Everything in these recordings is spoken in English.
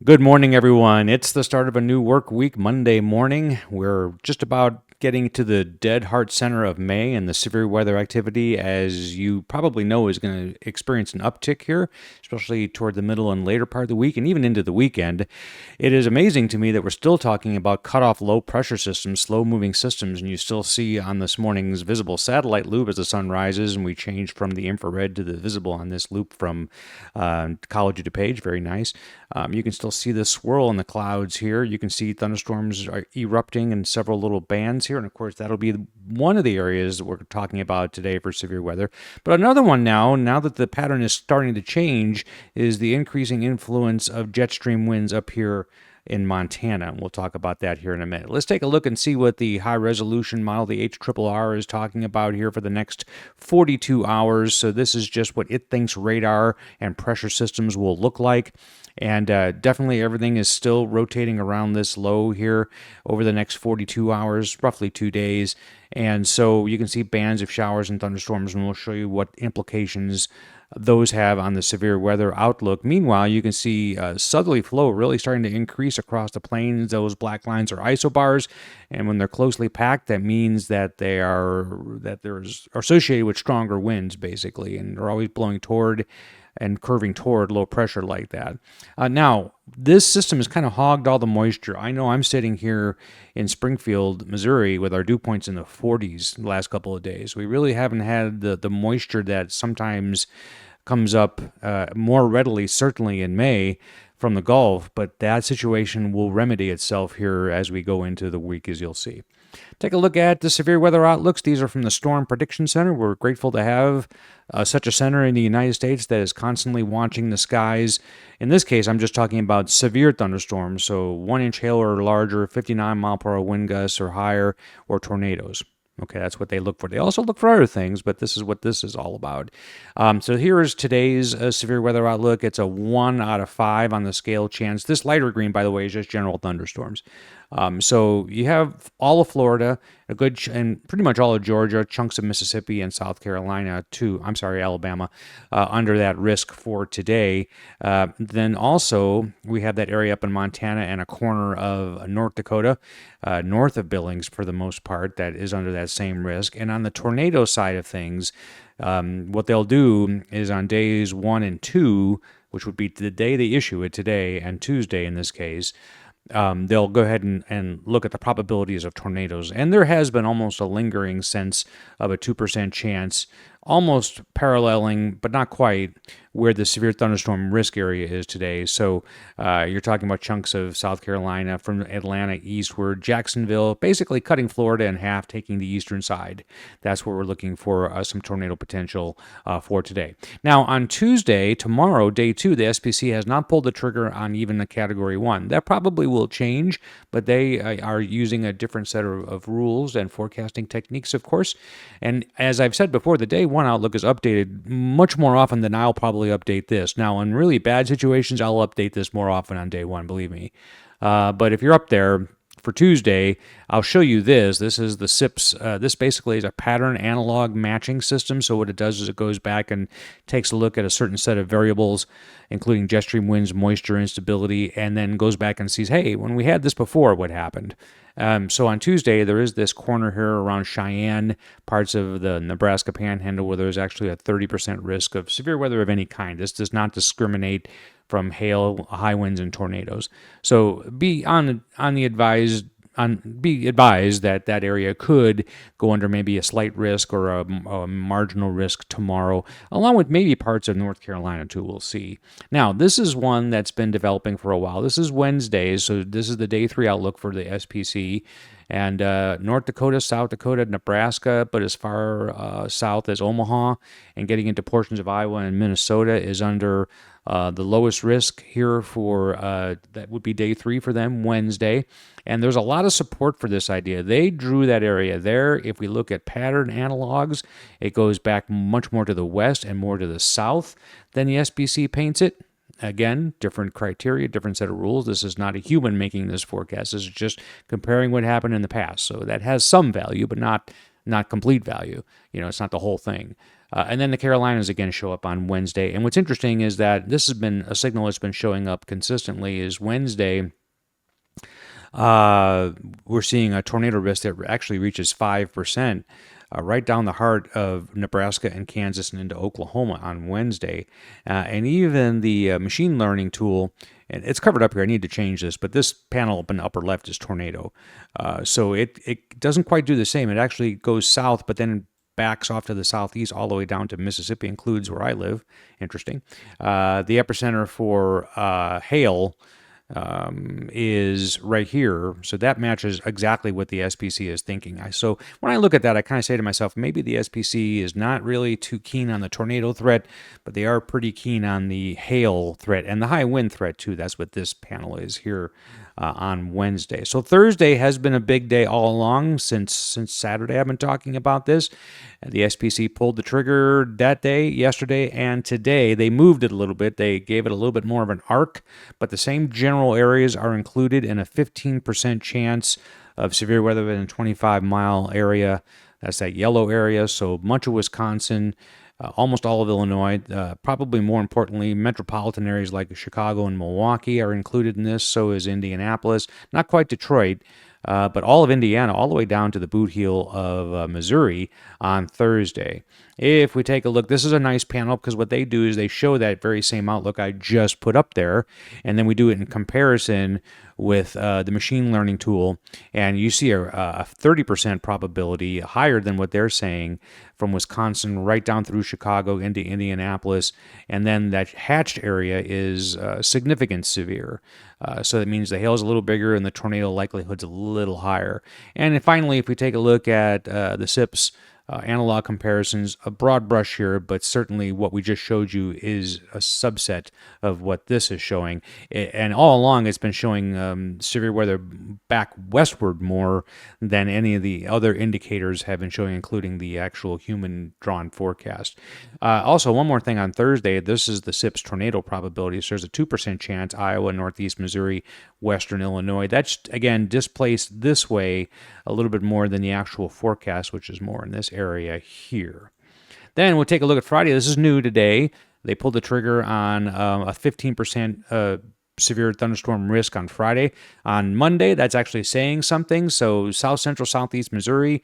Good morning, everyone. It's the start of a new work week, Monday morning. We're just about getting to the dead heart center of May, and the severe weather activity, as you probably know, is going to experience an uptick here, especially toward the middle and later part of the week and even into the weekend. It is amazing to me that we're still talking about cut-off low pressure systems, slow moving systems, and you still see on this morning's visible satellite loop as the sun rises, and we change from the infrared to the visible on this loop from College of DuPage. Very nice. You can still see the swirl in the clouds here. You can see thunderstorms are erupting in several little bands here. And of course, that'll be one of the areas that we're talking about today for severe weather. But another one now that the pattern is starting to change, is the increasing influence of jet stream winds up here in Montana. We'll talk about that here in a minute. Let's take a look and see what the high-resolution model, the HRRR, is talking about here for the next 42 hours. So this is just what it thinks radar and pressure systems will look like. And definitely everything is still rotating around this low here over the next 42 hours, roughly 2 days. And so you can see bands of showers and thunderstorms, and we'll show you what implications those have on the severe weather outlook. Meanwhile, you can see southerly flow really starting to increase across the plains. Those black lines are isobars, and when they're closely packed, that means that they're associated with stronger winds, basically, and they're always blowing toward and curving toward low pressure like that. Now, this system has kind of hogged all the moisture. I know I'm sitting here in Springfield, Missouri, with our dew points in the 40s the last couple of days. We really haven't had the moisture that sometimes comes up more readily, certainly in May, from the Gulf, but that situation will remedy itself here as we go into the week, as you'll see. Take a look at the severe weather outlooks. These are from the Storm Prediction Center. We're grateful to have such a center in the United States that is constantly watching the skies. In this case, I'm just talking about severe thunderstorms, so 1-inch hail or larger, 59-mile-per-hour wind gusts or higher, or tornadoes. Okay, that's what they look for. They also look for other things, but this is what this is all about. So here is today's severe weather outlook. It's a 1 out of 5 on the scale chance. This lighter green, by the way, is just general thunderstorms. So you have all of Florida, and pretty much all of Georgia, chunks of Mississippi and South Carolina too. Alabama, under that risk for today. Then also we have that area up in Montana and a corner of North Dakota, north of Billings for the most part, that is under that same risk. And on the tornado side of things, what they'll do is on days 1 and 2, which would be the day they issue it today and Tuesday in this case, they'll go ahead and look at the probabilities of tornadoes. And there has been almost a lingering sense of a 2% chance, almost paralleling, but not quite, where the severe thunderstorm risk area is today. So you're talking about chunks of South Carolina from Atlanta eastward, Jacksonville, basically cutting Florida in half, taking the eastern side. That's where we're looking for some tornado potential for today. Now, on Tuesday, tomorrow, day 2, the SPC has not pulled the trigger on even a Category 1. That probably will change, but they are using a different set of rules and forecasting techniques, of course. And as I've said before, the day 1 outlook is updated much more often than I'll probably update this. Now, in really bad situations, I'll update this more often on day 1, believe me. But if you're up there for Tuesday, I'll show you this. This is the SIPS. This basically is a pattern analog matching system. So what it does is it goes back and takes a look at a certain set of variables, including jet stream winds, moisture, instability, and then goes back and sees, hey, when we had this before, what happened? So on Tuesday, there is this corner here around Cheyenne, parts of the Nebraska Panhandle, where there's actually a 30% risk of severe weather of any kind. This does not discriminate from hail, high winds, and tornadoes. So be advised that that area could go under maybe a slight risk or a marginal risk tomorrow, along with maybe parts of North Carolina too. We'll see. Now, this is one that's been developing for a while. This is Wednesday, so this is the day 3 outlook for the SPC. And North Dakota, South Dakota, Nebraska, but as far south as Omaha and getting into portions of Iowa and Minnesota is under the lowest risk here for that would be day 3 for them, Wednesday. And there's a lot of support for this idea. They drew that area there. If we look at pattern analogs, it goes back much more to the west and more to the south than the SPC paints it. Again, different criteria, different set of rules. This is not a human making this forecast. This is just comparing what happened in the past. So that has some value, but not complete value. It's not the whole thing. And then the Carolinas again show up on Wednesday. And what's interesting is that this has been a signal that's been showing up consistently. Is Wednesday, we're seeing a tornado risk that actually reaches 5%. Right down the heart of Nebraska and Kansas and into Oklahoma on Wednesday. And even the machine learning tool, and it's covered up here, I need to change this, but this panel up in the upper left is tornado. So it doesn't quite do the same. It actually goes south, but then backs off to the southeast all the way down to Mississippi, includes where I live. Interesting. The epicenter for hail is right here. So that matches exactly what the SPC is thinking. So when I look at that, I kind of say to myself, maybe the SPC is not really too keen on the tornado threat, but they are pretty keen on the hail threat and the high wind threat too. That's what this panel is here on Wednesday. So Thursday has been a big day all along since Saturday. I've been talking about this. The SPC pulled the trigger that day, yesterday, and today. They moved it a little bit. They gave it a little bit more of an arc, but the same general areas are included in a 15% chance of severe weather within a 25-mile area. That's that yellow area. So much of Wisconsin, almost all of Illinois, probably more importantly, metropolitan areas like Chicago and Milwaukee are included in this. So is Indianapolis. Not quite Detroit, but all of Indiana, all the way down to the boot heel of Missouri on Thursday. If we take a look, this is a nice panel because what they do is they show that very same outlook I just put up there, and then we do it in comparison with the machine learning tool, and you see a 30% probability, higher than what they're saying, from Wisconsin right down through Chicago into Indianapolis, and then that hatched area is significant severe. So that means the hail is a little bigger and the tornado likelihood's a little higher. And then finally, if we take a look at the SIPs, analog comparisons, a broad brush here, but certainly what we just showed you is a subset of what this is showing. And all along, it's been showing severe weather back westward more than any of the other indicators have been showing, including the actual human-drawn forecast. Also, one more thing on Thursday, this is the SIPS tornado probability. So there's a 2% chance, Iowa, Northeast Missouri, Western Illinois. That's, again, displaced this way a little bit more than the actual forecast, which is more in this area here. Then we'll take a look at Friday. This is new today. They pulled the trigger on a 15% severe thunderstorm risk on Friday. On Monday, that's actually saying something. So south central, southeast Missouri,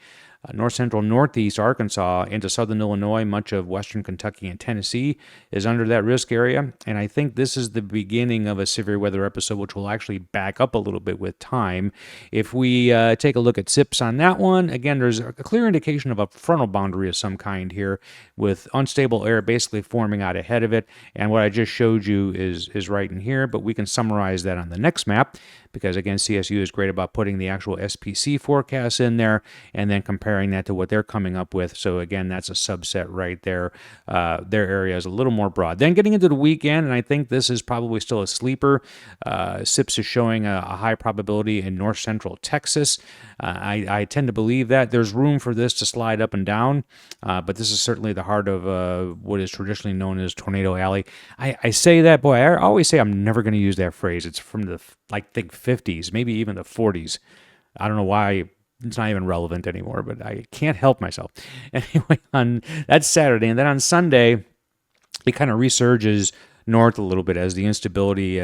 north central, northeast Arkansas into southern Illinois, much of western Kentucky and Tennessee is under that risk area. And I think this is the beginning of a severe weather episode, which will actually back up a little bit with time. If we take a look at SIPs on that one, again, there's a clear indication of a frontal boundary of some kind here with unstable air basically forming out ahead of it. And what I just showed you is right in here, but we can summarize that on the next map because, again, CSU is great about putting the actual SPC forecasts in there and then comparing that to what they're coming up with. So, again, that's a subset right there. Their area is a little more broad. Then getting into the weekend, and I think this is probably still a sleeper, SIPS is showing a high probability in north central Texas. I tend to believe that there's room for this to slide up and down, but this is certainly the heart of what is traditionally known as Tornado Alley. I say that, boy, I always say I'm never going to use that phrase. It's from the, I think, 50s, maybe even the 40s. I don't know why it's not even relevant anymore, but I can't help myself. Anyway, that's Saturday, and then on Sunday, it kind of resurges north a little bit as the instability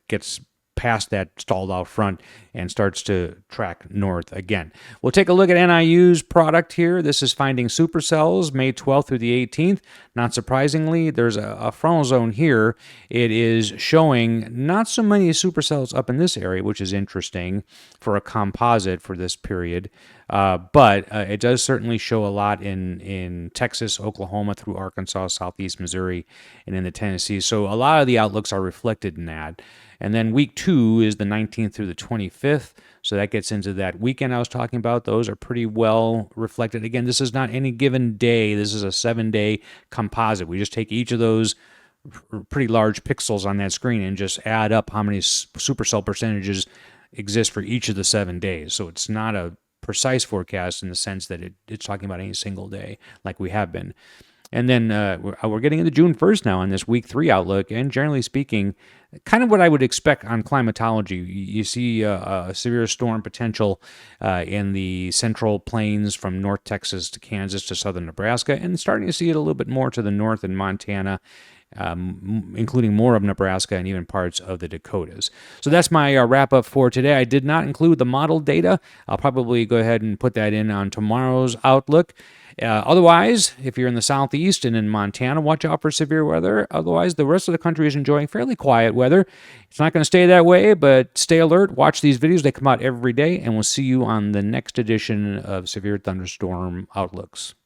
gets past that stalled out front and starts to track north again. We'll take a look at NIU's product here. This is finding supercells May 12th through the 18th. Not surprisingly, there's a frontal zone here. It is showing not so many supercells up in this area, which is interesting for a composite for this period. But it does certainly show a lot in Texas, Oklahoma, through Arkansas, southeast Missouri, and in the Tennessee. So a lot of the outlooks are reflected in that. And then week 2 is the 19th through the 25th. So that gets into that weekend I was talking about. Those are pretty well reflected. Again, this is not any given day. This is a 7-day composite. We just take each of those pretty large pixels on that screen and just add up how many supercell percentages exist for each of the 7 days. So it's not a precise forecast in the sense that it's talking about any single day like we have been. And then we're getting into June 1st now on this week 3 outlook, and generally speaking, kind of what I would expect on climatology. You see a severe storm potential in the central plains from North Texas to Kansas to southern Nebraska, and starting to see it a little bit more to the north in Montana, including more of Nebraska and even parts of the Dakotas. So that's my wrap-up for today. I did not include the model data. I'll probably go ahead and put that in on tomorrow's outlook. Otherwise, if you're in the southeast and in Montana, watch out for severe weather. Otherwise, the rest of the country is enjoying fairly quiet weather. It's not going to stay that way, but stay alert. Watch these videos. They come out every day, and we'll see you on the next edition of Severe Thunderstorm Outlooks.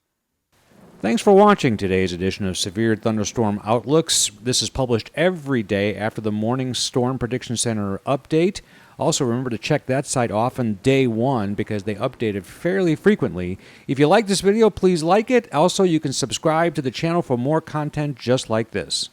Thanks for watching today's edition of Severe Thunderstorm Outlooks. This is published every day after the morning Storm Prediction Center update. Also, remember to check that site off on day 1 because they update it fairly frequently. If you like this video, please like it. Also, you can subscribe to the channel for more content just like this.